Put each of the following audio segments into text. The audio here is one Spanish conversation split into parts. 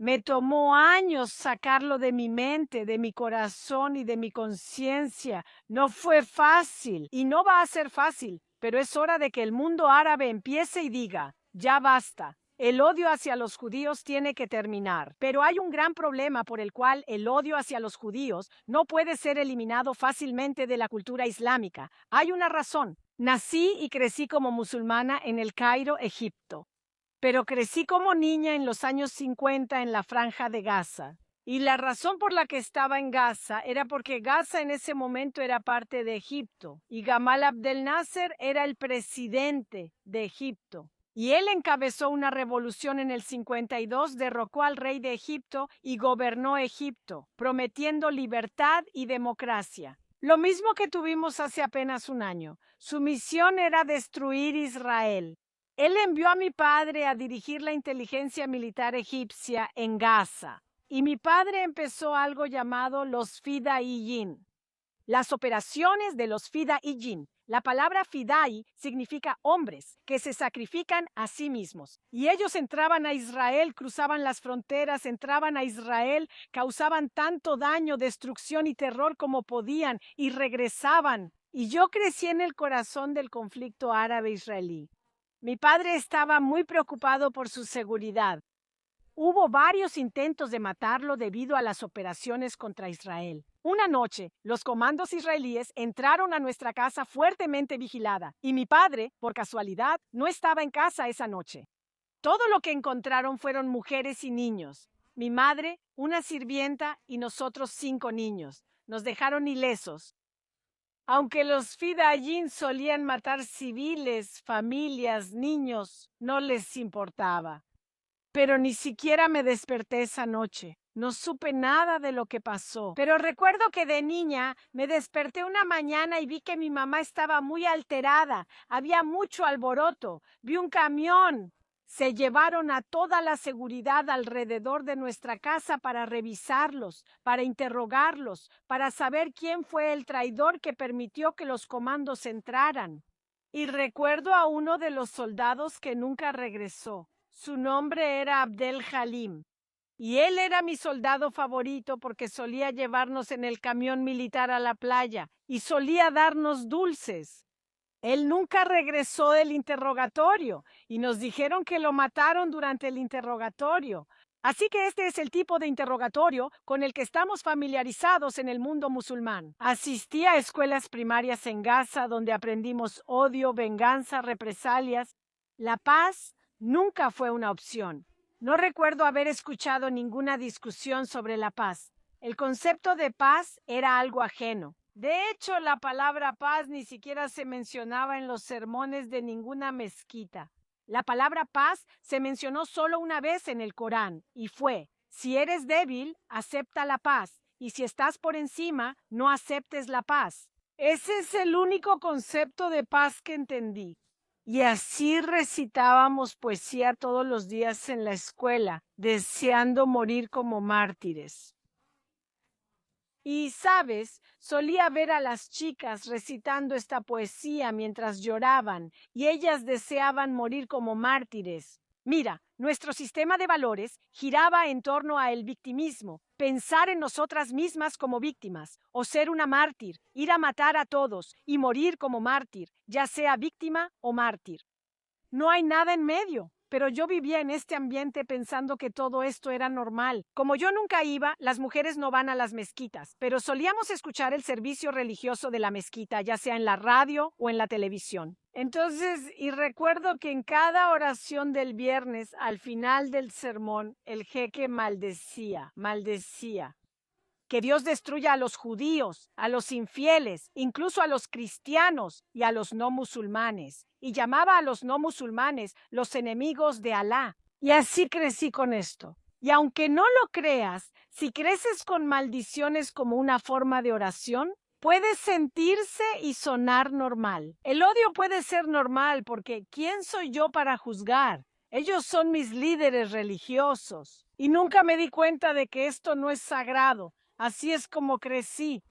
Me tomó años sacarlo de mi mente, de mi corazón y de mi conciencia. No fue fácil y no va a ser fácil, pero es hora de que el mundo árabe empiece y diga, ya basta. El odio hacia los judíos tiene que terminar, pero hay un gran problema por el cual el odio hacia los judíos no puede ser eliminado fácilmente de la cultura islámica. Hay una razón. Nací y crecí como musulmana en el Cairo, Egipto, pero crecí como niña en los años 50 en la Franja de Gaza. Y la razón por la que estaba en Gaza era porque Gaza en ese momento era parte de Egipto y Gamal Abdel Nasser era el presidente de Egipto. Y él encabezó una revolución en el 52, derrocó al rey de Egipto y gobernó Egipto, prometiendo libertad y democracia. Lo mismo que tuvimos hace apenas un año. Su misión era destruir Israel. Él envió a mi padre a dirigir la inteligencia militar egipcia en Gaza, y mi padre empezó algo llamado los Fidaiyin, las operaciones de los Fidaiyin. La palabra Fidai significa hombres que se sacrifican a sí mismos. Y ellos entraban a Israel, cruzaban las fronteras, entraban a Israel, causaban tanto daño, destrucción y terror como podían y regresaban. Y yo crecí en el corazón del conflicto árabe-israelí. Mi padre estaba muy preocupado por su seguridad. Hubo varios intentos de matarlo debido a las operaciones contra Israel. Una noche, los comandos israelíes entraron a nuestra casa fuertemente vigilada y mi padre, por casualidad, no estaba en casa esa noche. Todo lo que encontraron fueron mujeres y niños. Mi madre, una sirvienta y nosotros 5 niños. Nos dejaron ilesos. Aunque los Fidayín solían matar civiles, familias, niños, no les importaba. Pero ni siquiera me desperté esa noche. No supe nada de lo que pasó. Pero recuerdo que de niña me desperté una mañana y vi que mi mamá estaba muy alterada. Había mucho alboroto. Vi un camión. Se llevaron a toda la seguridad alrededor de nuestra casa para revisarlos, para interrogarlos, para saber quién fue el traidor que permitió que los comandos entraran. Y recuerdo a uno de los soldados que nunca regresó. Su nombre era Abdel Halim. Y él era mi soldado favorito porque solía llevarnos en el camión militar a la playa y solía darnos dulces. Él nunca regresó del interrogatorio y nos dijeron que lo mataron durante el interrogatorio. Así que este es el tipo de interrogatorio con el que estamos familiarizados en el mundo musulmán. Asistí a escuelas primarias en Gaza donde aprendimos odio, venganza, represalias. La paz nunca fue una opción. No recuerdo haber escuchado ninguna discusión sobre la paz. El concepto de paz era algo ajeno. De hecho, la palabra paz ni siquiera se mencionaba en los sermones de ninguna mezquita. La palabra paz se mencionó solo una vez en el Corán y fue: si eres débil, acepta la paz, y si estás por encima, no aceptes la paz. Ese es el único concepto de paz que entendí. Y así recitábamos poesía todos los días en la escuela, deseando morir como mártires. Y, sabes, solía ver a las chicas recitando esta poesía mientras lloraban y ellas deseaban morir como mártires. Mira, nuestro sistema de valores giraba en torno a el victimismo, pensar en nosotras mismas como víctimas, o ser una mártir, ir a matar a todos y morir como mártir, ya sea víctima o mártir. No hay nada en medio. Pero yo vivía en este ambiente pensando que todo esto era normal. Como yo nunca iba, las mujeres no van a las mezquitas, pero solíamos escuchar el servicio religioso de la mezquita, ya sea en la radio o en la televisión. Entonces, y recuerdo que en cada oración del viernes, al final del sermón, el jeque maldecía. Que Dios destruya a los judíos, a los infieles, incluso a los cristianos y a los no musulmanes. Y llamaba a los no musulmanes los enemigos de Alá. Y así crecí con esto. Y aunque no lo creas, si creces con maldiciones como una forma de oración, puede sentirse y sonar normal. El odio puede ser normal porque ¿quién soy yo para juzgar? Ellos son mis líderes religiosos. Y nunca me di cuenta de que esto no es sagrado. Así es como crecí.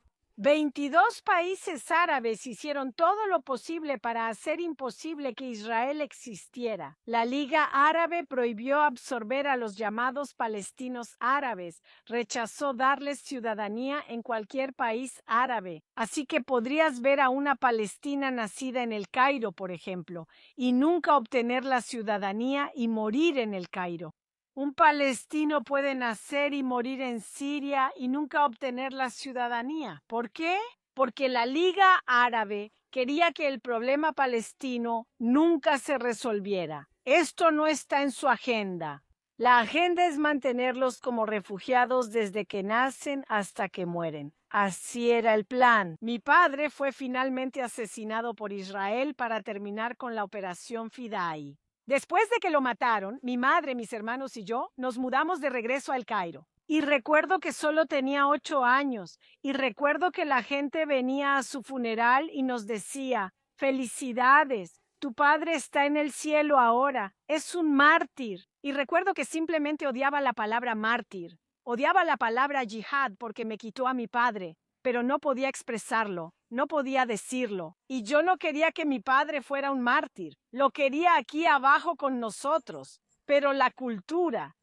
22 países árabes hicieron todo lo posible para hacer imposible que Israel existiera. La Liga Árabe prohibió absorber a los llamados palestinos árabes, rechazó darles ciudadanía en cualquier país árabe. Así que podrías ver a una palestina nacida en el Cairo, por ejemplo, y nunca obtener la ciudadanía y morir en el Cairo. Un palestino puede nacer y morir en Siria y nunca obtener la ciudadanía. ¿Por qué? Porque la Liga Árabe quería que el problema palestino nunca se resolviera. Esto no está en su agenda. La agenda es mantenerlos como refugiados desde que nacen hasta que mueren. Así era el plan. Mi padre fue finalmente asesinado por Israel para terminar con la operación Fidai. Después de que lo mataron, mi madre, mis hermanos y yo nos mudamos de regreso al Cairo. Y recuerdo que solo tenía 8 años. Y recuerdo que la gente venía a su funeral y nos decía, felicidades, tu padre está en el cielo ahora, es un mártir. Y recuerdo que simplemente odiaba la palabra mártir. Odiaba la palabra yihad porque me quitó a mi padre, pero no podía expresarlo. No podía decirlo, y yo no quería que mi padre fuera un mártir. Lo quería aquí abajo con nosotros. Pero la cultura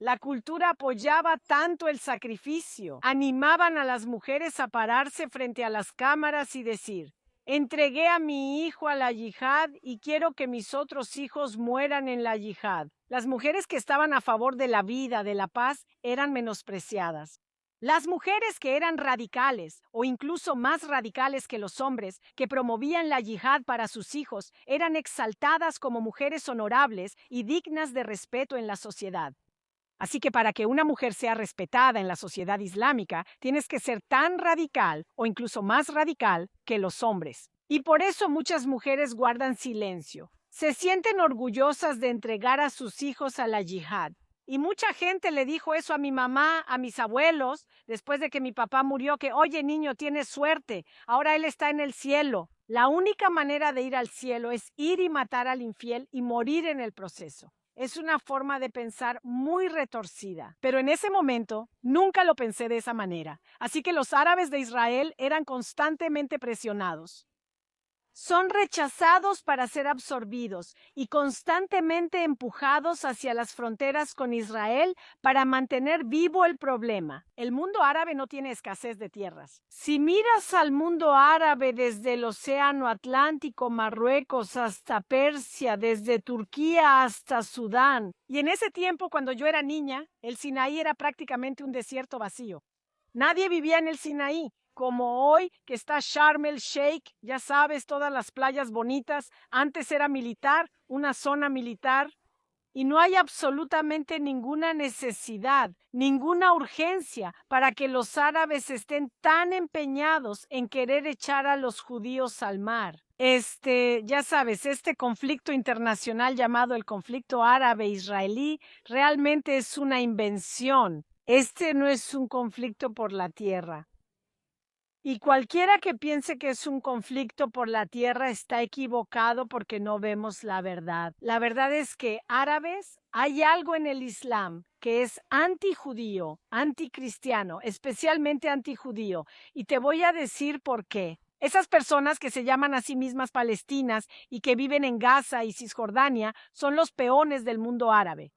apoyaba tanto el sacrificio. Animaban a las mujeres a pararse frente a las cámaras y decir, entregué a mi hijo a la yihad y quiero que mis otros hijos mueran en la yihad. Las mujeres que estaban a favor de la vida, de la paz, eran menospreciadas. Las mujeres que eran radicales o incluso más radicales que los hombres que promovían la yihad para sus hijos eran exaltadas como mujeres honorables y dignas de respeto en la sociedad. Así que para que una mujer sea respetada en la sociedad islámica, tienes que ser tan radical o incluso más radical que los hombres. Y por eso muchas mujeres guardan silencio. Se sienten orgullosas de entregar a sus hijos a la yihad. Y mucha gente le dijo eso a mi mamá, a mis abuelos, después de que mi papá murió, que, oye, niño, tienes suerte, ahora él está en el cielo. La única manera de ir al cielo es ir y matar al infiel y morir en el proceso. Es una forma de pensar muy retorcida, pero en ese momento nunca lo pensé de esa manera. Así que los árabes de Israel eran constantemente presionados. Son rechazados para ser absorbidos y constantemente empujados hacia las fronteras con Israel para mantener vivo el problema. El mundo árabe no tiene escasez de tierras. Si miras al mundo árabe desde el Océano Atlántico, Marruecos hasta Persia, desde Turquía hasta Sudán, y en ese tiempo, cuando yo era niña, el Sinaí era prácticamente un desierto vacío. Nadie vivía en el Sinaí. Como hoy que está Sharm el Sheikh, ya sabes, todas las playas bonitas, antes era militar, una zona militar, y no hay absolutamente ninguna necesidad, ninguna urgencia para que los árabes estén tan empeñados en querer echar a los judíos al mar. Ya sabes, este conflicto internacional llamado el conflicto árabe-israelí realmente es una invención. Este no es un conflicto por la tierra. Y cualquiera que piense que es un conflicto por la tierra está equivocado porque no vemos la verdad. La verdad es que árabes, hay algo en el Islam que es antijudío, anticristiano, especialmente antijudío. Y te voy a decir por qué. Esas personas que se llaman a sí mismas palestinas y que viven en Gaza y Cisjordania son los peones del mundo árabe.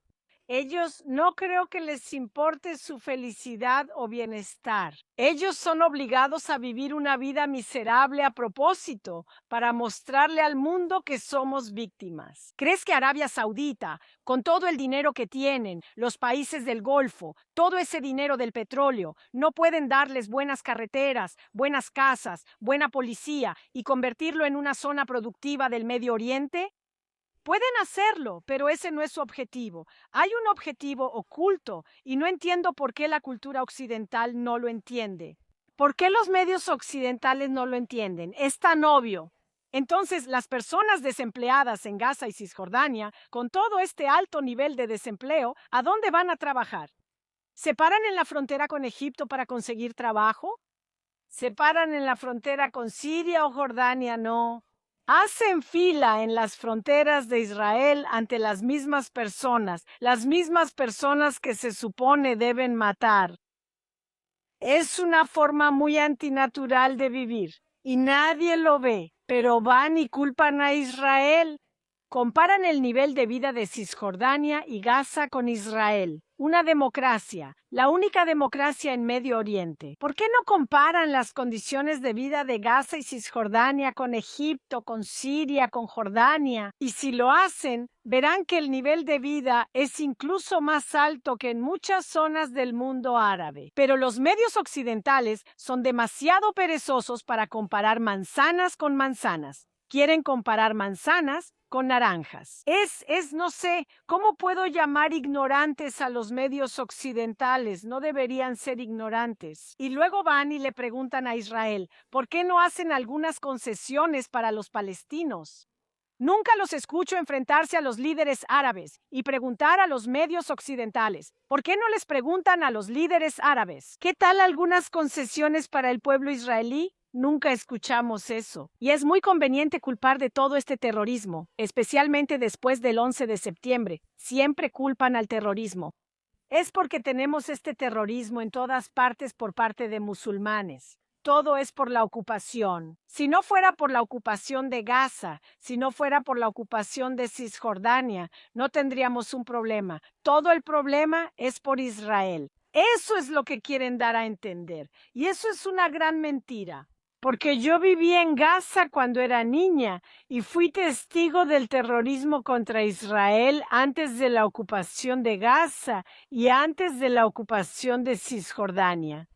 Ellos no creo que les importe su felicidad o bienestar. Ellos son obligados a vivir una vida miserable a propósito para mostrarle al mundo que somos víctimas. ¿Crees que Arabia Saudita, con todo el dinero que tienen, los países del Golfo, todo ese dinero del petróleo, no pueden darles buenas carreteras, buenas casas, buena policía y convertirlo en una zona productiva del Medio Oriente? Pueden hacerlo, pero ese no es su objetivo. Hay un objetivo oculto y no entiendo por qué la cultura occidental no lo entiende. ¿Por qué los medios occidentales no lo entienden? Es tan obvio. Entonces, las personas desempleadas en Gaza y Cisjordania, con todo este alto nivel de desempleo, ¿a dónde van a trabajar? ¿Se paran en la frontera con Egipto para conseguir trabajo? ¿Se paran en la frontera con Siria o Jordania? No. Hacen fila en las fronteras de Israel ante las mismas personas que se supone deben matar. Es una forma muy antinatural de vivir y nadie lo ve, pero van y culpan a Israel. Comparan el nivel de vida de Cisjordania y Gaza con Israel, una democracia, la única democracia en Medio Oriente. ¿Por qué no comparan las condiciones de vida de Gaza y Cisjordania con Egipto, con Siria, con Jordania? Y si lo hacen, verán que el nivel de vida es incluso más alto que en muchas zonas del mundo árabe. Pero los medios occidentales son demasiado perezosos para comparar manzanas con manzanas. Quieren comparar manzanas con naranjas. No sé, ¿cómo puedo llamar ignorantes a los medios occidentales? No deberían ser ignorantes. Y luego van y le preguntan a Israel, ¿por qué no hacen algunas concesiones para los palestinos? Nunca los escucho enfrentarse a los líderes árabes y preguntar a los medios occidentales. ¿Por qué no les preguntan a los líderes árabes? ¿Qué tal algunas concesiones para el pueblo israelí? Nunca escuchamos eso. Y es muy conveniente culpar de todo este terrorismo, especialmente después del 11 de septiembre. Siempre culpan al terrorismo. Es porque tenemos este terrorismo en todas partes por parte de musulmanes. Todo es por la ocupación. Si no fuera por la ocupación de Gaza, si no fuera por la ocupación de Cisjordania, no tendríamos un problema. Todo el problema es por Israel. Eso es lo que quieren dar a entender. Y eso es una gran mentira. Porque yo viví en Gaza cuando era niña y fui testigo del terrorismo contra Israel antes de la ocupación de Gaza y antes de la ocupación de Cisjordania.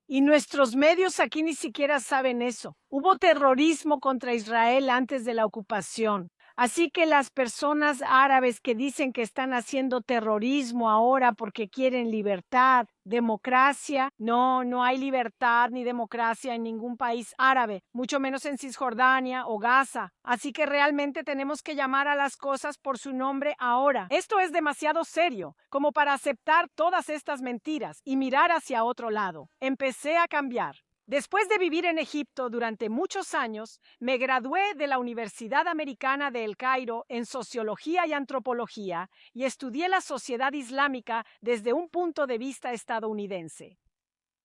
Y nuestros medios aquí ni siquiera saben eso. Hubo terrorismo contra Israel antes de la ocupación. Así que las personas árabes que dicen que están haciendo terrorismo ahora porque quieren libertad, democracia, no hay libertad ni democracia en ningún país árabe, mucho menos en Cisjordania o Gaza. Así que realmente tenemos que llamar a las cosas por su nombre ahora. Esto es demasiado serio como para aceptar todas estas mentiras y mirar hacia otro lado. Empecé a cambiar. Después de vivir en Egipto durante muchos años, me gradué de la Universidad Americana de El Cairo en Sociología y Antropología y estudié la sociedad islámica desde un punto de vista estadounidense.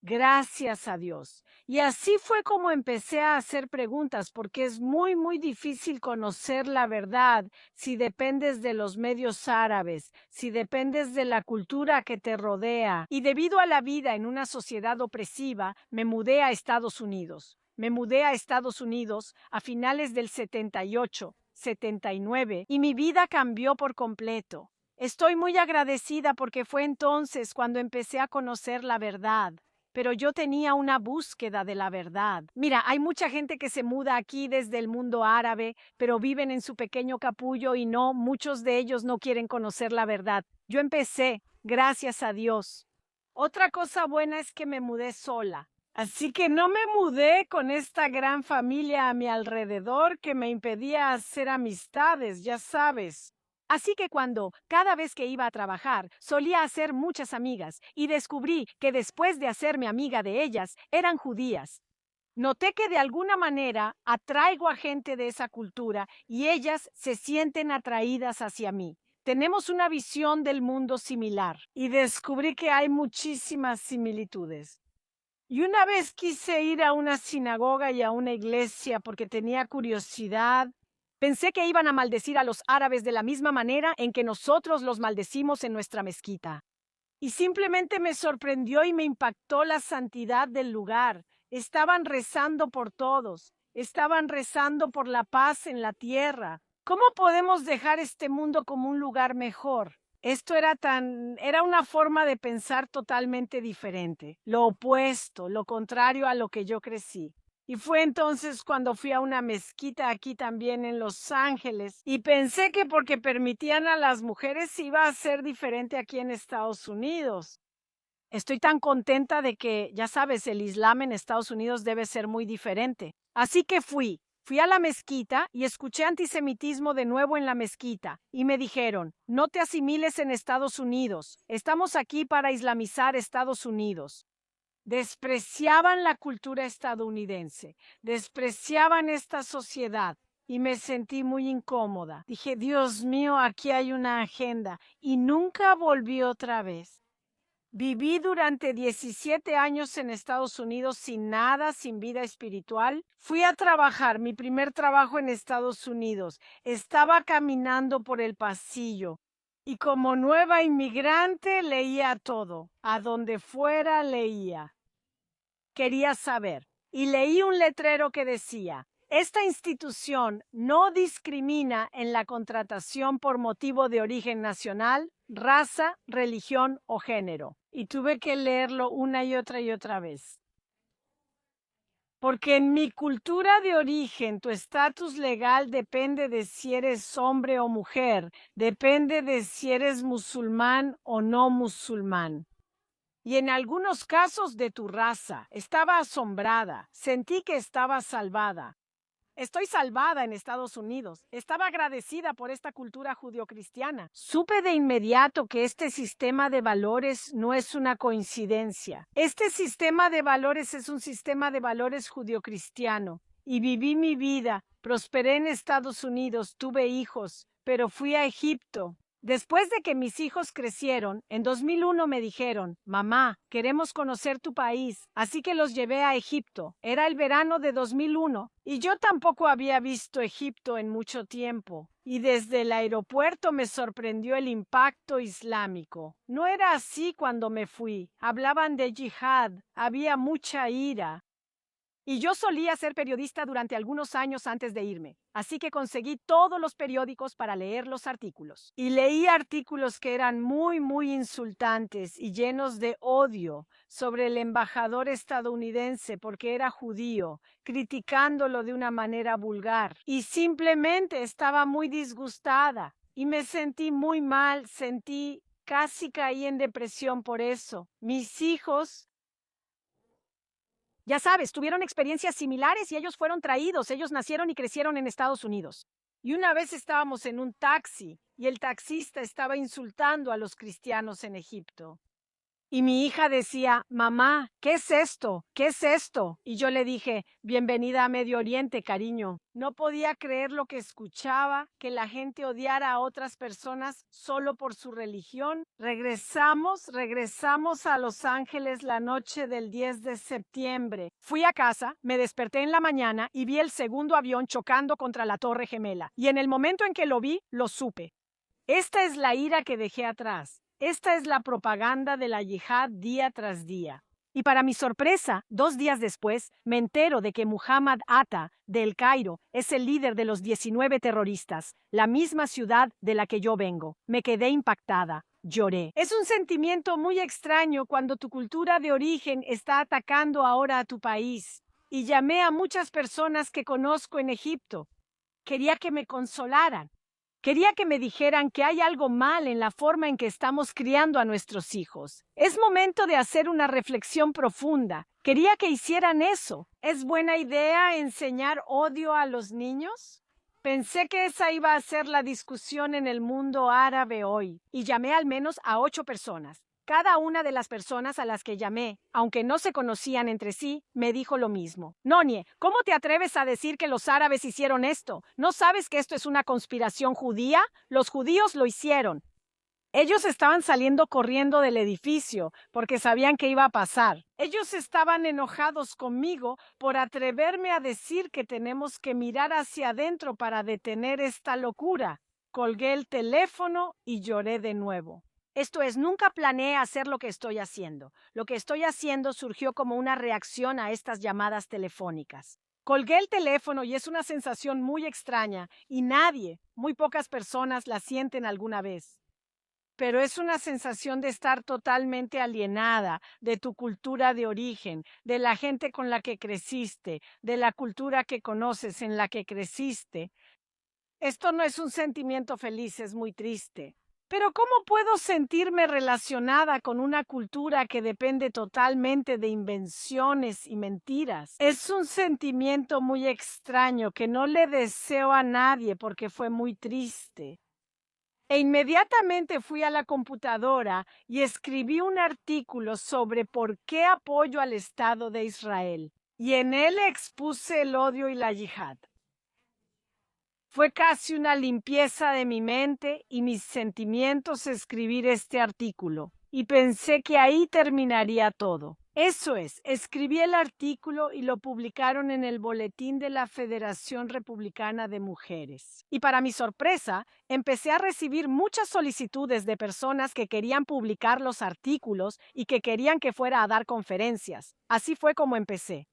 Gracias a Dios. Y así fue como empecé a hacer preguntas, porque es muy difícil conocer la verdad si dependes de los medios árabes, si dependes de la cultura que te rodea. Y debido a la vida en una sociedad opresiva, me mudé a Estados Unidos. Me mudé a Estados Unidos a finales del 78, 79, y mi vida cambió por completo. Estoy muy agradecida porque fue entonces cuando empecé a conocer la verdad. Pero yo tenía una búsqueda de la verdad. Mira, hay mucha gente que se muda aquí desde el mundo árabe, pero viven en su pequeño capullo y no, muchos de ellos no quieren conocer la verdad. Yo empecé, gracias a Dios. Otra cosa buena es que me mudé sola. Así que no me mudé con esta gran familia a mi alrededor que me impedía hacer amistades, ya sabes. Así que cada vez que iba a trabajar, solía hacer muchas amigas y descubrí que después de hacerme amiga de ellas, eran judías. Noté que de alguna manera atraigo a gente de esa cultura y ellas se sienten atraídas hacia mí. Tenemos una visión del mundo similar y descubrí que hay muchísimas similitudes. Y una vez quise ir a una sinagoga y a una iglesia porque tenía curiosidad. Pensé que iban a maldecir a los árabes de la misma manera en que nosotros los maldecimos en nuestra mezquita. Y simplemente me sorprendió y me impactó la santidad del lugar. Estaban rezando por todos. Estaban rezando por la paz en la tierra. ¿Cómo podemos dejar este mundo como un lugar mejor? Esto era una forma de pensar totalmente diferente, lo opuesto, lo contrario a lo que yo crecí. Y fue entonces cuando fui a una mezquita aquí también en Los Ángeles y pensé que porque permitían a las mujeres iba a ser diferente aquí en Estados Unidos. Estoy tan contenta de que, ya sabes, el Islam en Estados Unidos debe ser muy diferente. Así que fui a la mezquita y escuché antisemitismo de nuevo en la mezquita y me dijeron, no te asimiles en Estados Unidos, estamos aquí para islamizar Estados Unidos. Despreciaban la cultura estadounidense, despreciaban esta sociedad y me sentí muy incómoda. Dije, Dios mío, aquí hay una agenda y nunca volví otra vez. Viví durante 17 años en Estados Unidos sin nada, sin vida espiritual. Fui a trabajar, mi primer trabajo en Estados Unidos. Estaba caminando por el pasillo y como nueva inmigrante leía todo. A donde fuera leía. Quería saber. Y leí un letrero que decía: esta institución no discrimina en la contratación por motivo de origen nacional, raza, religión o género. Y tuve que leerlo una y otra vez. Porque en mi cultura de origen, tu estatus legal depende de si eres hombre o mujer, depende de si eres musulmán o no musulmán. Y en algunos casos de tu raza. Estaba asombrada, sentí que estaba salvada. Estoy salvada en Estados Unidos. Estaba agradecida por esta cultura judio-cristiana. Supe de inmediato que este sistema de valores no es una coincidencia. Este sistema de valores es un sistema de valores judio-cristiano. Y viví mi vida, prosperé en Estados Unidos, tuve hijos, pero fui a Egipto. Después de que mis hijos crecieron, en 2001 me dijeron: mamá, queremos conocer tu país, así que los llevé a Egipto. Era el verano de 2001 y yo tampoco había visto Egipto en mucho tiempo. Y desde el aeropuerto me sorprendió el impacto islámico. No era así cuando me fui. Hablaban de yihad, había mucha ira. Y yo solía ser periodista durante algunos años antes de irme, así que conseguí todos los periódicos para leer los artículos. Y leí artículos que eran muy insultantes y llenos de odio sobre el embajador estadounidense porque era judío, criticándolo de una manera vulgar. Y simplemente estaba muy disgustada y me sentí muy mal, casi caí en depresión por eso. Mis hijos, ya sabes, tuvieron experiencias similares y ellos fueron traídos, ellos nacieron y crecieron en Estados Unidos. Y una vez estábamos en un taxi y el taxista estaba insultando a los cristianos en Egipto. Y mi hija decía: mamá, ¿qué es esto? ¿Qué es esto? Y yo le dije: bienvenida a Medio Oriente, cariño. No podía creer lo que escuchaba, que la gente odiara a otras personas solo por su religión. Regresamos a Los Ángeles la noche del 10 de septiembre. Fui a casa, me desperté en la mañana y vi el segundo avión chocando contra la Torre Gemela. Y en el momento en que lo vi, lo supe. Esta es la ira que dejé atrás. Esta es la propaganda de la yihad día tras día. Y para mi sorpresa, 2 días después, me entero de que Muhammad Atta, de El Cairo, es el líder de los 19 terroristas, la misma ciudad de la que yo vengo. Me quedé impactada. Lloré. Es un sentimiento muy extraño cuando tu cultura de origen está atacando ahora a tu país. Y llamé a muchas personas que conozco en Egipto. Quería que me consolaran. Quería que me dijeran que hay algo mal en la forma en que estamos criando a nuestros hijos. Es momento de hacer una reflexión profunda. Quería que hicieran eso. ¿Es buena idea enseñar odio a los niños? Pensé que esa iba a ser la discusión en el mundo árabe hoy, y llamé al menos a 8 personas. Cada una de las personas a las que llamé, aunque no se conocían entre sí, me dijo lo mismo. Nonie, ¿cómo te atreves a decir que los árabes hicieron esto? ¿No sabes que esto es una conspiración judía? Los judíos lo hicieron. Ellos estaban saliendo corriendo del edificio porque sabían que iba a pasar. Ellos estaban enojados conmigo por atreverme a decir que tenemos que mirar hacia adentro para detener esta locura. Colgué el teléfono y lloré de nuevo. Esto es, nunca planeé hacer lo que estoy haciendo. Lo que estoy haciendo surgió como una reacción a estas llamadas telefónicas. Colgué el teléfono y es una sensación muy extraña y muy pocas personas la sienten alguna vez. Pero es una sensación de estar totalmente alienada de tu cultura de origen, de la gente con la que creciste, de la cultura que conoces en la que creciste. Esto no es un sentimiento feliz, es muy triste. Pero ¿cómo puedo sentirme relacionada con una cultura que depende totalmente de invenciones y mentiras? Es un sentimiento muy extraño que no le deseo a nadie porque fue muy triste. E inmediatamente fui a la computadora y escribí un artículo sobre por qué apoyo al Estado de Israel. Y en él expuse el odio y la yihad. Fue casi una limpieza de mi mente y mis sentimientos escribir este artículo. y pensé que ahí terminaría todo. Eso es, escribí el artículo y lo publicaron en el boletín de la Federación Republicana de Mujeres. Y para mi sorpresa, empecé a recibir muchas solicitudes de personas que querían publicar los artículos y que querían que fuera a dar conferencias. Así fue como empecé.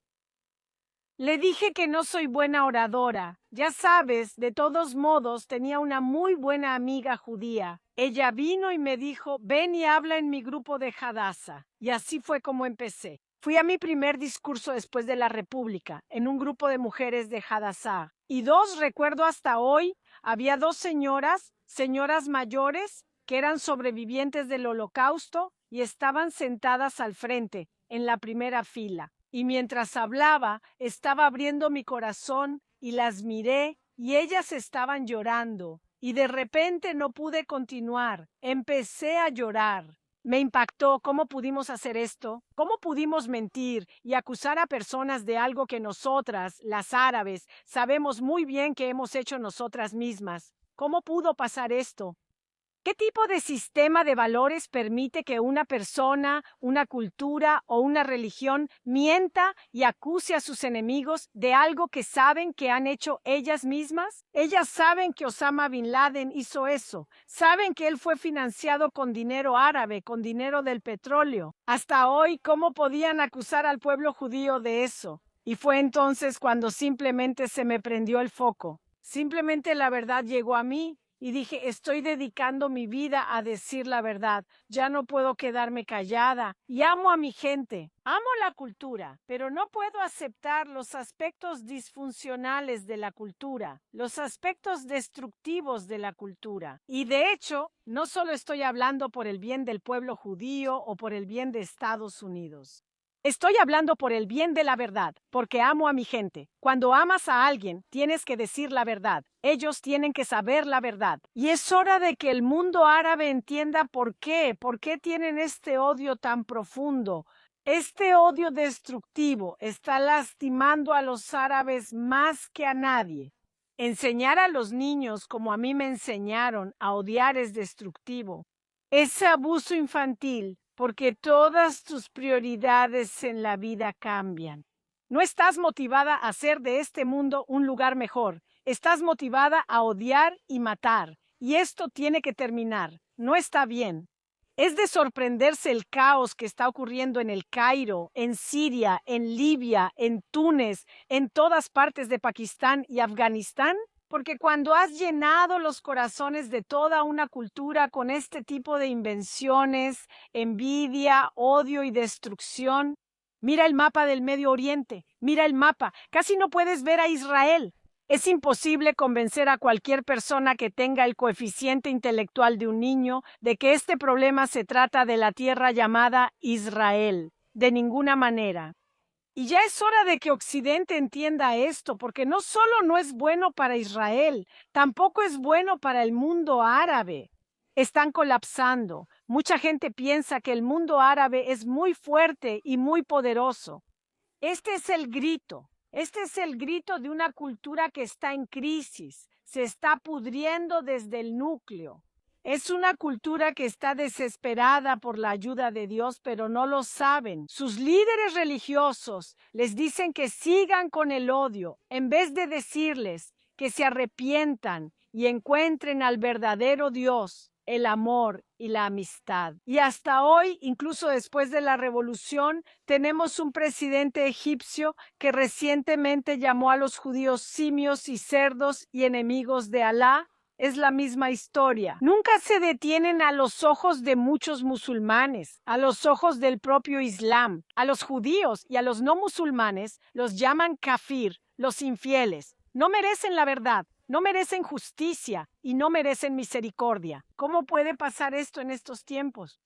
Le dije que no soy buena oradora. Ya sabes, de todos modos, tenía una muy buena amiga judía. Ella vino y me dijo, ven y habla en mi grupo de Hadassah. Y así fue como empecé. Fui a mi primer discurso después de la República, en un grupo de mujeres de Hadassah. Y recuerdo hasta hoy, había dos señoras mayores, que eran sobrevivientes del Holocausto y estaban sentadas al frente, en la primera fila. Y mientras hablaba, estaba abriendo mi corazón y las miré y ellas estaban llorando. Y de repente no pude continuar. Empecé a llorar. Me impactó cómo pudimos hacer esto, cómo pudimos mentir y acusar a personas de algo que nosotras, las árabes, sabemos muy bien que hemos hecho nosotras mismas. ¿Cómo pudo pasar esto? ¿Qué tipo de sistema de valores permite que una persona, una cultura o una religión mienta y acuse a sus enemigos de algo que saben que han hecho ellas mismas? Ellas saben que Osama Bin Laden hizo eso, saben que él fue financiado con dinero árabe, con dinero del petróleo. Hasta hoy, ¿cómo podían acusar al pueblo judío de eso? Y fue entonces cuando simplemente se me prendió el foco. Simplemente la verdad llegó a mí. Y dije, estoy dedicando mi vida a decir la verdad. Ya no puedo quedarme callada. Y amo a mi gente. Amo la cultura, pero no puedo aceptar los aspectos disfuncionales de la cultura, los aspectos destructivos de la cultura. Y de hecho, no solo estoy hablando por el bien del pueblo judío o por el bien de Estados Unidos. Estoy hablando por el bien de la verdad, porque amo a mi gente. Cuando amas a alguien, tienes que decir la verdad. Ellos tienen que saber la verdad. Y es hora de que el mundo árabe entienda por qué tienen este odio tan profundo. Este odio destructivo está lastimando a los árabes más que a nadie. Enseñar a los niños como a mí me enseñaron a odiar es destructivo. Ese abuso infantil, porque todas tus prioridades en la vida cambian. No estás motivada a hacer de este mundo un lugar mejor. Estás motivada a odiar y matar. Y esto tiene que terminar. No está bien. Es de sorprenderse el caos que está ocurriendo en el Cairo, en Siria, en Libia, en Túnez, en todas partes de Pakistán y Afganistán. Porque cuando has llenado los corazones de toda una cultura con este tipo de invenciones, envidia, odio y destrucción, mira el mapa del Medio Oriente, mira el mapa, casi no puedes ver a Israel. Es imposible convencer a cualquier persona que tenga el coeficiente intelectual de un niño de que este problema se trata de la tierra llamada Israel. De ninguna manera. Y ya es hora de que Occidente entienda esto, porque no solo no es bueno para Israel, tampoco es bueno para el mundo árabe. Están colapsando. Mucha gente piensa que el mundo árabe es muy fuerte y muy poderoso. Este es el grito de una cultura que está en crisis, se está pudriendo desde el núcleo. Es una cultura que está desesperada por la ayuda de Dios, pero no lo saben. Sus líderes religiosos les dicen que sigan con el odio, en vez de decirles que se arrepientan y encuentren al verdadero Dios, el amor y la amistad. Y hasta hoy, incluso después de la revolución, tenemos un presidente egipcio que recientemente llamó a los judíos simios y cerdos y enemigos de Alá. Es la misma historia. Nunca se detienen a los ojos de muchos musulmanes, a los ojos del propio Islam. A los judíos y a los no musulmanes los llaman kafir, los infieles. No merecen la verdad, no merecen justicia y no merecen misericordia. ¿Cómo puede pasar esto en estos tiempos?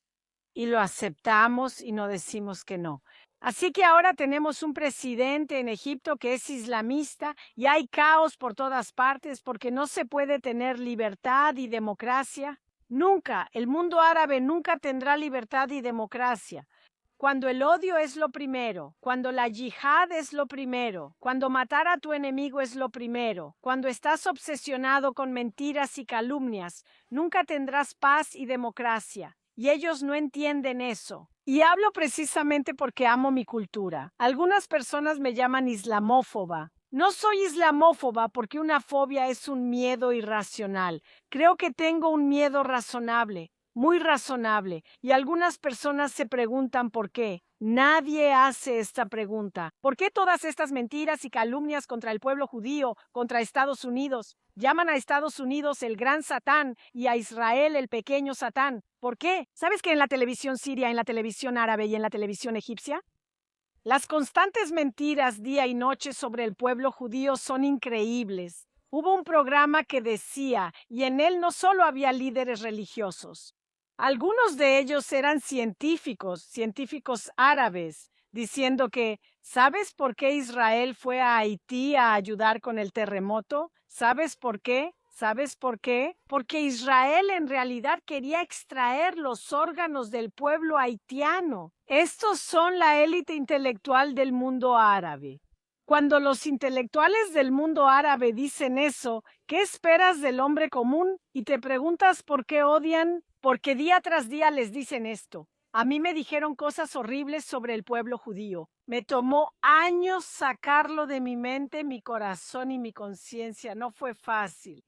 Y lo aceptamos y no decimos que no. Así que ahora tenemos un presidente en Egipto que es islamista y hay caos por todas partes porque no se puede tener libertad y democracia. Nunca, el mundo árabe nunca tendrá libertad y democracia. Cuando el odio es lo primero, cuando la yihad es lo primero, cuando matar a tu enemigo es lo primero, cuando estás obsesionado con mentiras y calumnias, nunca tendrás paz y democracia. y ellos no entienden eso. Y hablo precisamente porque amo mi cultura. Algunas personas me llaman islamófoba. No soy islamófoba porque una fobia es un miedo irracional. Creo que tengo un miedo razonable, muy razonable, y algunas personas se preguntan por qué. Nadie hace esta pregunta. ¿Por qué todas estas mentiras y calumnias contra el pueblo judío, contra Estados Unidos? Llaman a Estados Unidos el gran Satán y a Israel el pequeño Satán. ¿Por qué? ¿Sabes que en la televisión siria, en la televisión árabe y en la televisión egipcia, las constantes mentiras día y noche sobre el pueblo judío son increíbles? Hubo un programa que decía, y en él no solo había líderes religiosos, algunos de ellos eran científicos árabes, diciendo que, ¿sabes por qué Israel fue a Haití a ayudar con el terremoto? ¿Sabes por qué? ¿Sabes por qué? Porque Israel en realidad quería extraer los órganos del pueblo haitiano. Estos son la élite intelectual del mundo árabe. Cuando los intelectuales del mundo árabe dicen eso, ¿qué esperas del hombre común? Y te preguntas por qué odian, porque día tras día les dicen esto. A mí me dijeron cosas horribles sobre el pueblo judío. Me tomó años sacarlo de mi mente, mi corazón y mi conciencia. No fue fácil.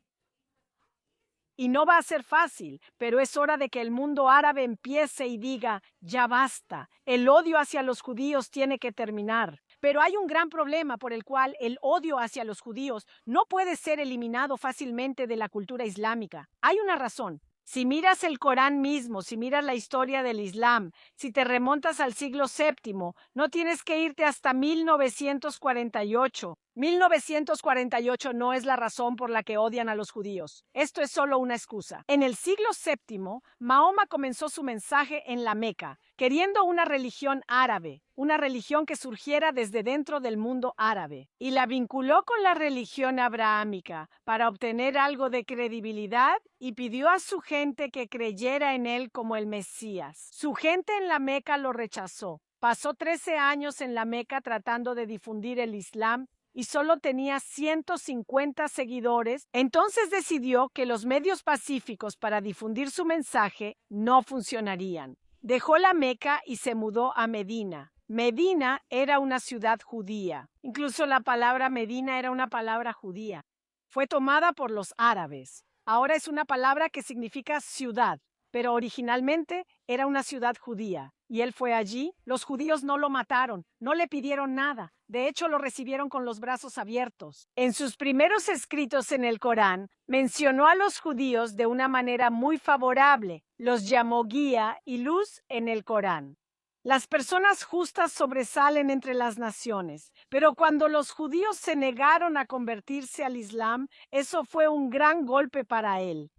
Y no va a ser fácil, pero es hora de que el mundo árabe empiece y diga, ya basta, el odio hacia los judíos tiene que terminar. Pero hay un gran problema por el cual el odio hacia los judíos no puede ser eliminado fácilmente de la cultura islámica. Hay una razón. Si miras el Corán mismo, si miras la historia del Islam, si te remontas al siglo VII, no tienes que irte hasta 1948. 1948 no es la razón por la que odian a los judíos. Esto es solo una excusa. En el siglo VII, Mahoma comenzó su mensaje en la Meca, queriendo una religión árabe, una religión que surgiera desde dentro del mundo árabe, y la vinculó con la religión abrahámica para obtener algo de credibilidad y pidió a su gente que creyera en él como el Mesías. Su gente en la Meca lo rechazó. Pasó 13 años en la Meca tratando de difundir el Islam y solo tenía 150 seguidores, entonces decidió que los medios pacíficos para difundir su mensaje no funcionarían. Dejó la Meca y se mudó a Medina. Medina era una ciudad judía. Incluso la palabra Medina era una palabra judía. Fue tomada por los árabes. Ahora es una palabra que significa ciudad, pero originalmente era una ciudad judía. Y él fue allí. Los judíos no lo mataron, no le pidieron nada. De hecho, lo recibieron con los brazos abiertos. En sus primeros escritos en el Corán, mencionó a los judíos de una manera muy favorable. Los llamó guía y luz en el Corán. Las personas justas sobresalen entre las naciones, pero cuando los judíos se negaron a convertirse al Islam, eso fue un gran golpe para él.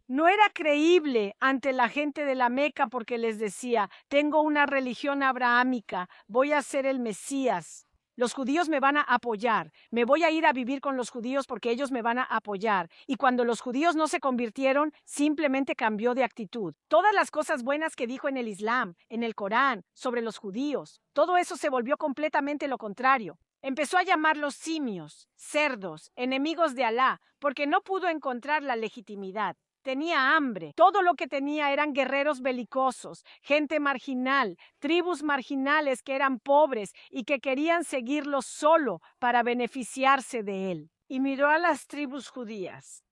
No era creíble ante la gente de la Meca porque les decía, tengo una religión abrahámica, voy a ser el Mesías. Los judíos me van a apoyar, me voy a ir a vivir con los judíos porque ellos me van a apoyar. Y cuando los judíos no se convirtieron, simplemente cambió de actitud. Todas las cosas buenas que dijo en el Islam, en el Corán, sobre los judíos, todo eso se volvió completamente lo contrario. Empezó a llamarlos simios, cerdos, enemigos de Alá, porque no pudo encontrar la legitimidad. Tenía hambre. Todo lo que tenía eran guerreros belicosos, gente marginal, tribus marginales que eran pobres y que querían seguirlo solo para beneficiarse de él. Y miró a las tribus judías.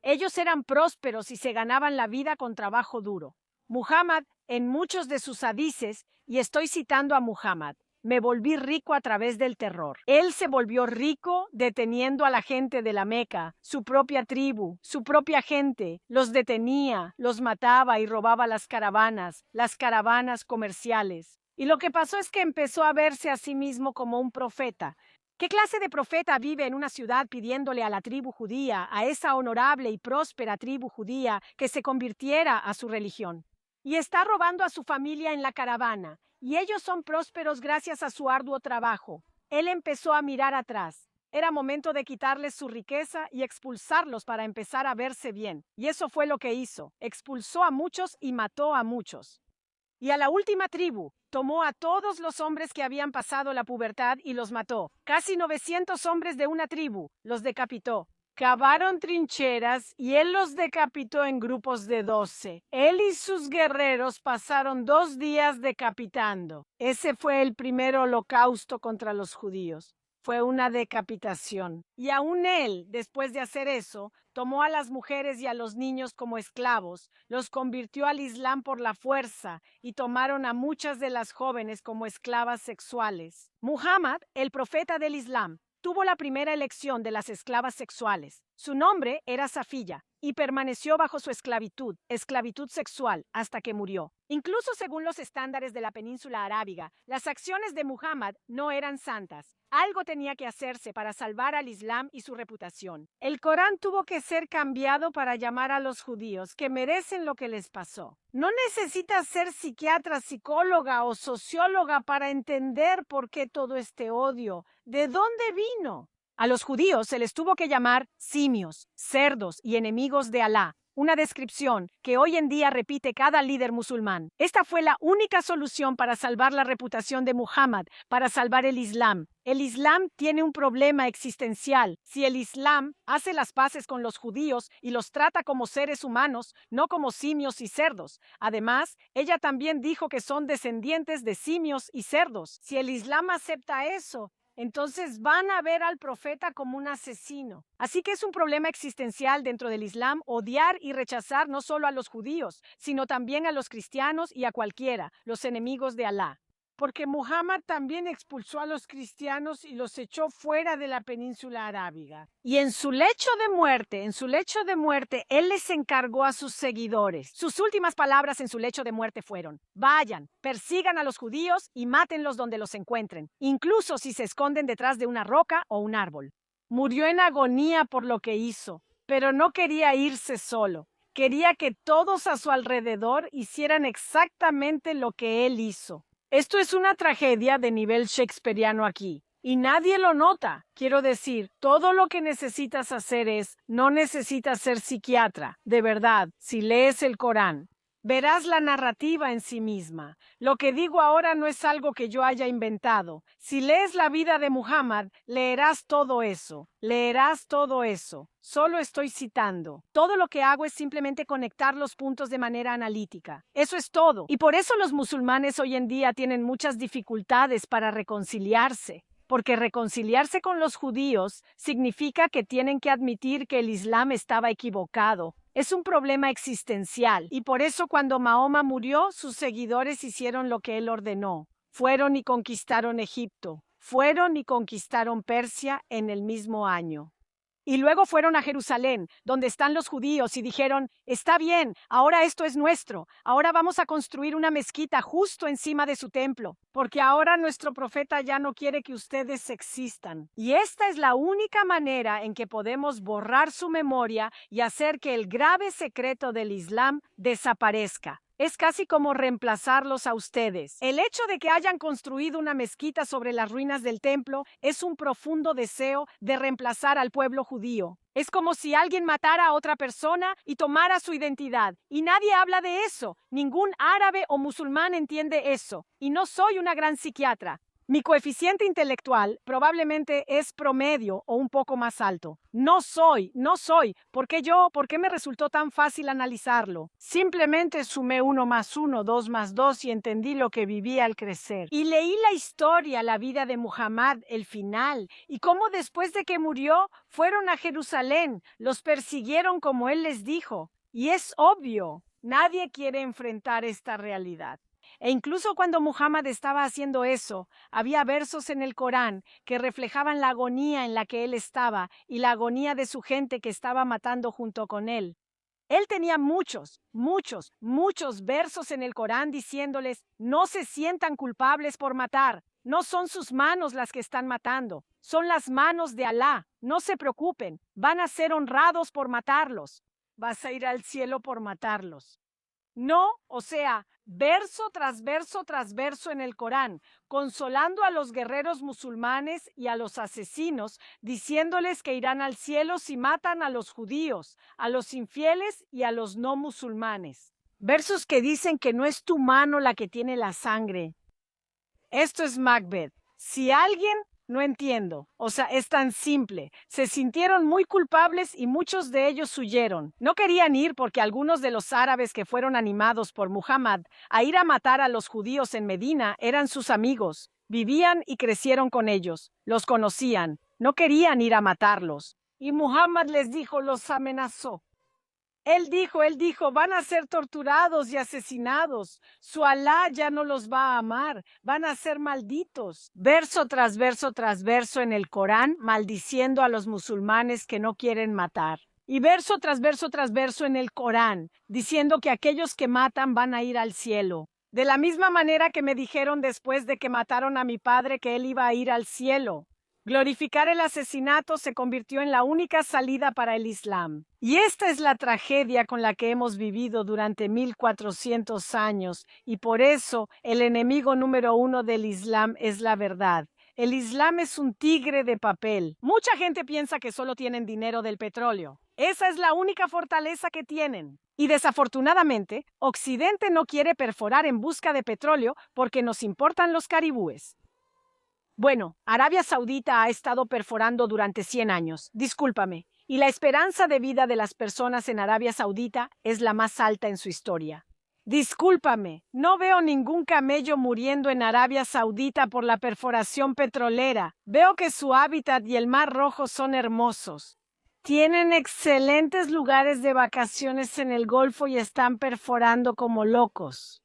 Ellos eran prósperos y se ganaban la vida con trabajo duro. Muhammad, en muchos de sus hadices, y estoy citando a Muhammad, me volví rico a través del terror. Él se volvió rico deteniendo a la gente de la Meca, su propia tribu, su propia gente. Los detenía, los mataba y robaba las caravanas comerciales. Y lo que pasó es que empezó a verse a sí mismo como un profeta. ¿Qué clase de profeta vive en una ciudad pidiéndole a la tribu judía, a esa honorable y próspera tribu judía, que se convirtiera a su religión? Y está robando a su familia en la caravana. Y ellos son prósperos gracias a su arduo trabajo. Él empezó a mirar atrás. Era momento de quitarles su riqueza y expulsarlos para empezar a verse bien. Y eso fue lo que hizo. Expulsó a muchos y mató a muchos. Y a la última tribu, tomó a todos los hombres que habían pasado la pubertad y los mató. Casi 900 hombres de una tribu los decapitó. Cavaron trincheras y él los decapitó en grupos de 12. Él y sus guerreros pasaron 2 días decapitando. Ese fue el primer holocausto contra los judíos. Fue una decapitación. Y aún él, después de hacer eso, tomó a las mujeres y a los niños como esclavos, los convirtió al Islam por la fuerza y tomaron a muchas de las jóvenes como esclavas sexuales. Muhammad, el profeta del Islam, tuvo la primera elección de las esclavas sexuales. Su nombre era Safiya y permaneció bajo su esclavitud sexual, hasta que murió. Incluso según los estándares de la península arábiga, las acciones de Muhammad no eran santas. Algo tenía que hacerse para salvar al Islam y su reputación. El Corán tuvo que ser cambiado para llamar a los judíos que merecen lo que les pasó. No necesitas ser psiquiatra, psicóloga o socióloga para entender por qué todo este odio. ¿De dónde vino? A los judíos se les tuvo que llamar simios, cerdos y enemigos de Alá, una descripción que hoy en día repite cada líder musulmán. Esta fue la única solución para salvar la reputación de Muhammad, para salvar el Islam. El Islam tiene un problema existencial. Si el Islam hace las paces con los judíos y los trata como seres humanos, no como simios y cerdos. Además, ella también dijo que son descendientes de simios y cerdos. Si el Islam acepta eso, entonces van a ver al profeta como un asesino. Así que es un problema existencial dentro del Islam odiar y rechazar no solo a los judíos, sino también a los cristianos y a cualquiera, los enemigos de Alá. Porque Muhammad también expulsó a los cristianos y los echó fuera de la península arábiga. Y en su lecho de muerte, él les encargó a sus seguidores. Sus últimas palabras en su lecho de muerte fueron: vayan, persigan a los judíos y mátenlos donde los encuentren, incluso si se esconden detrás de una roca o un árbol. Murió en agonía por lo que hizo, pero no quería irse solo. Quería que todos a su alrededor hicieran exactamente lo que él hizo. Esto es una tragedia de nivel shakespeariano aquí, y nadie lo nota. Quiero decir, todo lo que necesitas hacer no necesitas ser psiquiatra. De verdad, si lees el Corán, verás la narrativa en sí misma. Lo que digo ahora no es algo que yo haya inventado. Si lees la vida de Muhammad, leerás todo eso. Solo estoy citando. Todo lo que hago es simplemente conectar los puntos de manera analítica. Eso es todo. Y por eso los musulmanes hoy en día tienen muchas dificultades para reconciliarse. Porque reconciliarse con los judíos significa que tienen que admitir que el Islam estaba equivocado. Es un problema existencial, y por eso cuando Mahoma murió, sus seguidores hicieron lo que él ordenó. Fueron y conquistaron Egipto. Fueron y conquistaron Persia en el mismo año. Y luego fueron a Jerusalén, donde están los judíos, y dijeron: está bien, ahora esto es nuestro, ahora vamos a construir una mezquita justo encima de su templo, porque ahora nuestro profeta ya no quiere que ustedes existan. Y esta es la única manera en que podemos borrar su memoria y hacer que el grave secreto del Islam desaparezca. Es casi como reemplazarlos a ustedes. El hecho de que hayan construido una mezquita sobre las ruinas del templo es un profundo deseo de reemplazar al pueblo judío. Es como si alguien matara a otra persona y tomara su identidad. Y nadie habla de eso. Ningún árabe o musulmán entiende eso. Y no soy una gran psiquiatra. Mi coeficiente intelectual probablemente es promedio o un poco más alto. No soy. ¿Por qué me resultó tan fácil analizarlo? Simplemente sumé 1 más 1, 2 más 2 y entendí lo que viví al crecer. Y leí la historia, la vida de Muhammad, el final, y cómo después de que murió, fueron a Jerusalén, los persiguieron como él les dijo. Y es obvio, nadie quiere enfrentar esta realidad. E incluso cuando Muhammad estaba haciendo eso, había versos en el Corán que reflejaban la agonía en la que él estaba y la agonía de su gente que estaba matando junto con él. Él tenía muchos versos en el Corán diciéndoles: no se sientan culpables por matar. No son sus manos las que están matando, son las manos de Alá. No se preocupen, van a ser honrados por matarlos. Vas a ir al cielo por matarlos. No, o sea, verso tras verso en el Corán, consolando a los guerreros musulmanes y a los asesinos, diciéndoles que irán al cielo si matan a los judíos, a los infieles y a los no musulmanes. Versos que dicen que no es tu mano la que tiene la sangre. Esto es Macbeth. Si alguien No entiendo. O sea, es tan simple. Se sintieron muy culpables y muchos de ellos huyeron. No querían ir porque algunos de los árabes que fueron animados por Muhammad a ir a matar a los judíos en Medina eran sus amigos. Vivían y crecieron con ellos. Los conocían. No querían ir a matarlos. Y Muhammad les dijo, los amenazó. Él dijo, van a ser torturados y asesinados. Su Alá ya no los va a amar, van a ser malditos. Verso tras verso tras verso en el Corán, maldiciendo a los musulmanes que no quieren matar. Y verso tras verso tras verso en el Corán, diciendo que aquellos que matan van a ir al cielo. De la misma manera que me dijeron después de que mataron a mi padre que él iba a ir al cielo. Glorificar el asesinato se convirtió en la única salida para el Islam. Y esta es la tragedia con la que hemos vivido durante 1400 años, y por eso el enemigo número uno del Islam es la verdad. El Islam es un tigre de papel. Mucha gente piensa que solo tienen dinero del petróleo. Esa es la única fortaleza que tienen. Y desafortunadamente, Occidente no quiere perforar en busca de petróleo porque nos importan los caribúes. Bueno, Arabia Saudita ha estado perforando durante 100 años, discúlpame, y la esperanza de vida de las personas en Arabia Saudita es la más alta en su historia. Discúlpame, no veo ningún camello muriendo en Arabia Saudita por la perforación petrolera. Veo que su hábitat y el Mar Rojo son hermosos. Tienen excelentes lugares de vacaciones en el Golfo y están perforando como locos.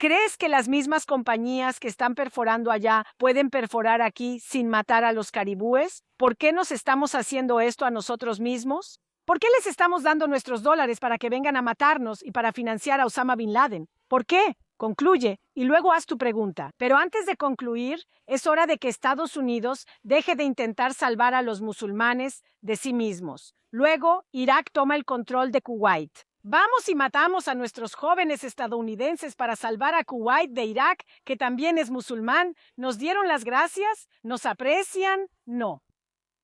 ¿Crees que las mismas compañías que están perforando allá pueden perforar aquí sin matar a los caribúes? ¿Por qué nos estamos haciendo esto a nosotros mismos? ¿Por qué les estamos dando nuestros dólares para que vengan a matarnos y para financiar a Osama Bin Laden? ¿Por qué? Concluye y luego haz tu pregunta. Pero antes de concluir, es hora de que Estados Unidos deje de intentar salvar a los musulmanes de sí mismos. Luego, Irak toma el control de Kuwait. Vamos y matamos a nuestros jóvenes estadounidenses para salvar a Kuwait de Irak, que también es musulmán. ¿Nos dieron las gracias? ¿Nos aprecian? No.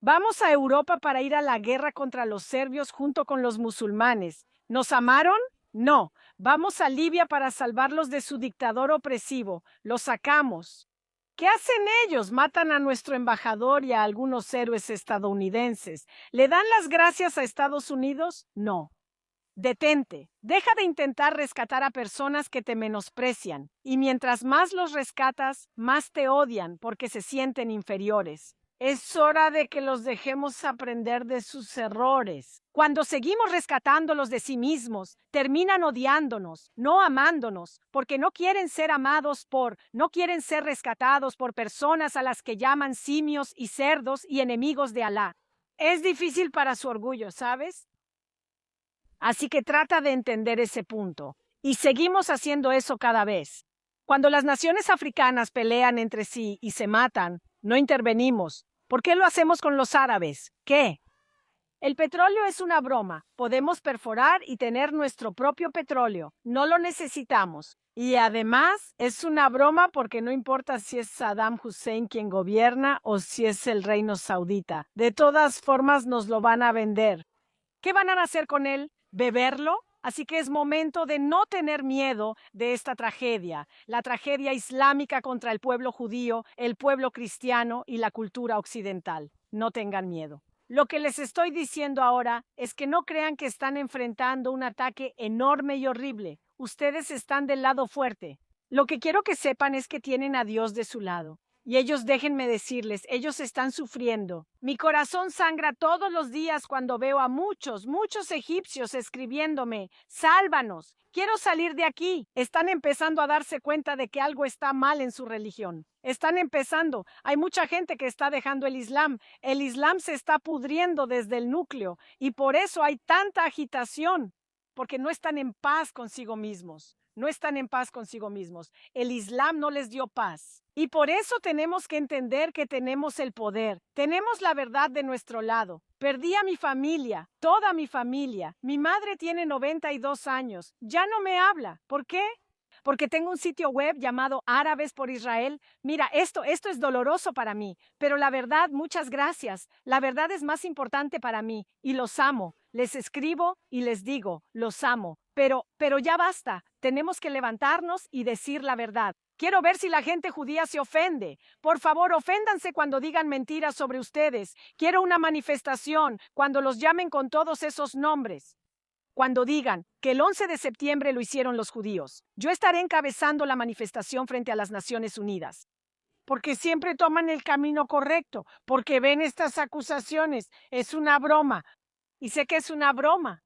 Vamos a Europa para ir a la guerra contra los serbios junto con los musulmanes. ¿Nos amaron? No. Vamos a Libia para salvarlos de su dictador opresivo. Los sacamos. ¿Qué hacen ellos? Matan a nuestro embajador y a algunos héroes estadounidenses. ¿Le dan las gracias a Estados Unidos? No. Detente, deja de intentar rescatar a personas que te menosprecian, y mientras más los rescatas, más te odian porque se sienten inferiores. Es hora de que los dejemos aprender de sus errores. Cuando seguimos rescatándolos de sí mismos, terminan odiándonos, no amándonos, porque no quieren ser no quieren ser rescatados por personas a las que llaman simios y cerdos y enemigos de Alá. Es difícil para su orgullo, ¿sabes? Así que trata de entender ese punto. Y seguimos haciendo eso cada vez. Cuando las naciones africanas pelean entre sí y se matan, no intervenimos. ¿Por qué lo hacemos con los árabes? ¿Qué? El petróleo es una broma. Podemos perforar y tener nuestro propio petróleo. No lo necesitamos. Y además es una broma porque no importa si es Saddam Hussein quien gobierna o si es el reino saudita. De todas formas nos lo van a vender. ¿Qué van a hacer con él? ¿Beberlo? Así que es momento de no tener miedo de esta tragedia, la tragedia islámica contra el pueblo judío, el pueblo cristiano y la cultura occidental. No tengan miedo. Lo que les estoy diciendo ahora es que no crean que están enfrentando un ataque enorme y horrible. Ustedes están del lado fuerte. Lo que quiero que sepan es que tienen a Dios de su lado. Y ellos, déjenme decirles, ellos están sufriendo. Mi corazón sangra todos los días cuando veo a muchos egipcios escribiéndome, sálvanos, quiero salir de aquí. Están empezando a darse cuenta de que algo está mal en su religión. Están empezando. Hay mucha gente que está dejando el Islam. El Islam se está pudriendo desde el núcleo y por eso hay tanta agitación, porque no están en paz consigo mismos. No están en paz consigo mismos. El Islam no les dio paz. Y por eso tenemos que entender que tenemos el poder. Tenemos la verdad de nuestro lado. Perdí a mi familia, toda mi familia. Mi madre tiene 92 años. Ya no me habla. ¿Por qué? Porque tengo un sitio web llamado Árabes por Israel. Mira, esto es doloroso para mí, pero la verdad, muchas gracias. La verdad es más importante para mí y los amo. Les escribo y les digo, los amo. Pero ya basta. Tenemos que levantarnos y decir la verdad. Quiero ver si la gente judía se ofende. Por favor, oféndanse cuando digan mentiras sobre ustedes. Quiero una manifestación cuando los llamen con todos esos nombres. Cuando digan que el 11 de septiembre lo hicieron los judíos, yo estaré encabezando la manifestación frente a las Naciones Unidas. Porque siempre toman el camino correcto, porque ven estas acusaciones. Es una broma. Y sé que es una broma.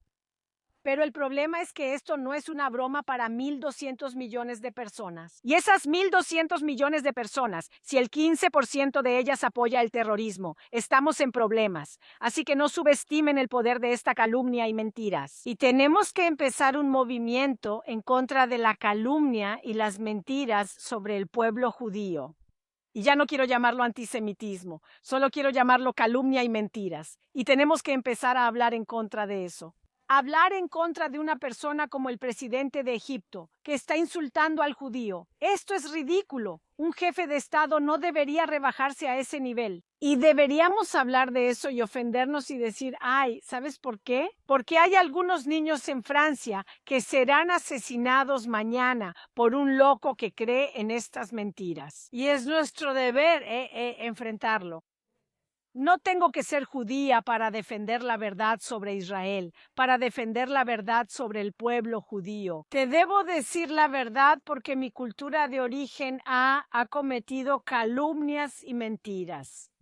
Pero el problema es que esto no es una broma para 1.200 millones de personas. Y esas 1.200 millones de personas, si el 15% de ellas apoya el terrorismo, estamos en problemas. Así que no subestimen el poder de esta calumnia y mentiras. Y tenemos que empezar un movimiento en contra de la calumnia y las mentiras sobre el pueblo judío. Y ya no quiero llamarlo antisemitismo, solo quiero llamarlo calumnia y mentiras. Y tenemos que empezar a hablar en contra de eso. Hablar en contra de una persona como el presidente de Egipto, que está insultando al judío. Esto es ridículo. Un jefe de Estado no debería rebajarse a ese nivel. Y deberíamos hablar de eso y ofendernos y decir, ay, ¿sabes por qué? Porque hay algunos niños en Francia que serán asesinados mañana por un loco que cree en estas mentiras. Y es nuestro deber enfrentarlo. No tengo que ser judía para defender la verdad sobre Israel, para defender la verdad sobre el pueblo judío. Te debo decir la verdad porque mi cultura de origen ha cometido calumnias y mentiras.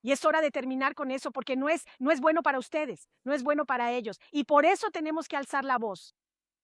Y es hora de terminar con eso porque no es bueno para ustedes, no es bueno para ellos. Y por eso tenemos que alzar la voz.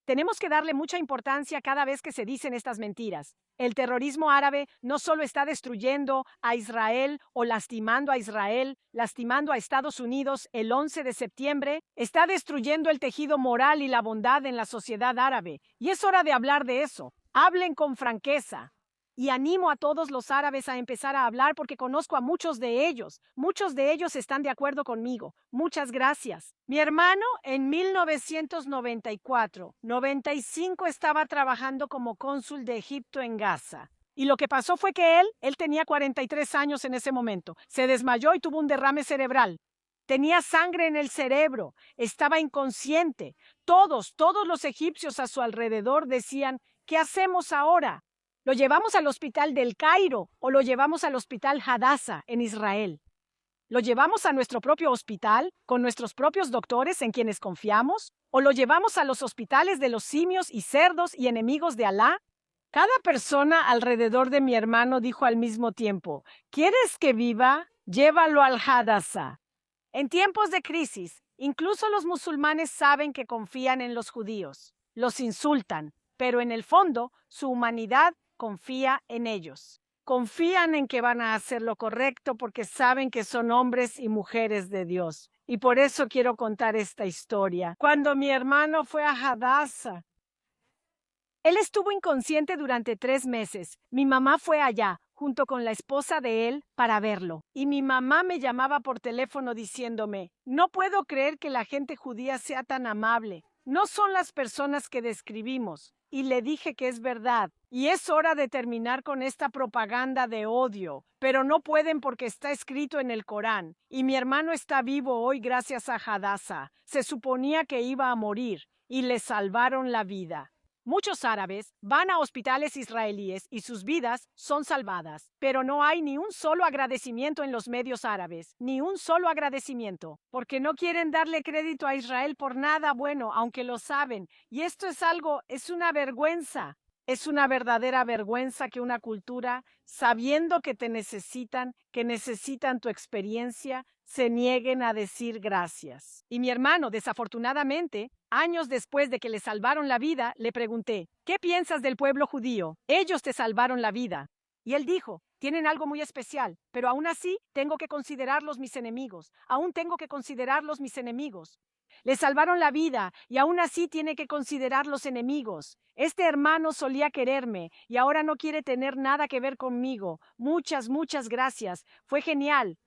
Tenemos que darle mucha importancia cada vez que se dicen estas mentiras. El terrorismo árabe no solo está destruyendo a Israel o lastimando a Israel, lastimando a Estados Unidos el 11 de septiembre, está destruyendo el tejido moral y la bondad en la sociedad árabe. Y es hora de hablar de eso. Hablen con franqueza. Y animo a todos los árabes a empezar a hablar porque conozco a muchos de ellos. Muchos de ellos están de acuerdo conmigo. Muchas gracias. Mi hermano en 1994-95 estaba trabajando como cónsul de Egipto en Gaza. Y lo que pasó fue que él tenía 43 años en ese momento. Se desmayó y tuvo un derrame cerebral. Tenía sangre en el cerebro. Estaba inconsciente. Todos los egipcios a su alrededor decían, ¿qué hacemos ahora? ¿Lo llevamos al hospital del Cairo o lo llevamos al hospital Hadassah en Israel? ¿Lo llevamos a nuestro propio hospital con nuestros propios doctores en quienes confiamos? ¿O lo llevamos a los hospitales de los simios y cerdos y enemigos de Alá? Cada persona alrededor de mi hermano dijo al mismo tiempo, ¿quieres que viva? Llévalo al Hadassah. En tiempos de crisis, incluso los musulmanes saben que confían en los judíos. Los insultan, pero en el fondo, su humanidad confía en ellos. Confían en que van a hacer lo correcto porque saben que son hombres y mujeres de Dios. Y por eso quiero contar esta historia. Cuando mi hermano fue a Hadassah, él estuvo inconsciente durante 3 meses. Mi mamá fue allá, junto con la esposa de él, para verlo. Y mi mamá me llamaba por teléfono diciéndome, no puedo creer que la gente judía sea tan amable. No son las personas que describimos. Y le dije que es verdad. Y es hora de terminar con esta propaganda de odio. Pero no pueden porque está escrito en el Corán. Y mi hermano está vivo hoy gracias a Hadassah. Se suponía que iba a morir. Y le salvaron la vida. Muchos árabes van a hospitales israelíes y sus vidas son salvadas, pero no hay ni un solo agradecimiento en los medios árabes, ni un solo agradecimiento, porque no quieren darle crédito a Israel por nada bueno, aunque lo saben. Y esto es una vergüenza. Es una verdadera vergüenza que una cultura, sabiendo que te necesitan, que necesitan tu experiencia, se nieguen a decir gracias. Y mi hermano, desafortunadamente, años después de que le salvaron la vida, le pregunté, ¿qué piensas del pueblo judío? Ellos te salvaron la vida. Y él dijo, tienen algo muy especial, pero aún así tengo que considerarlos mis enemigos. Aún tengo que considerarlos mis enemigos. Le salvaron la vida y aún así tiene que considerar los enemigos. Este hermano solía quererme y ahora no quiere tener nada que ver conmigo. Muchas gracias. Fue genial.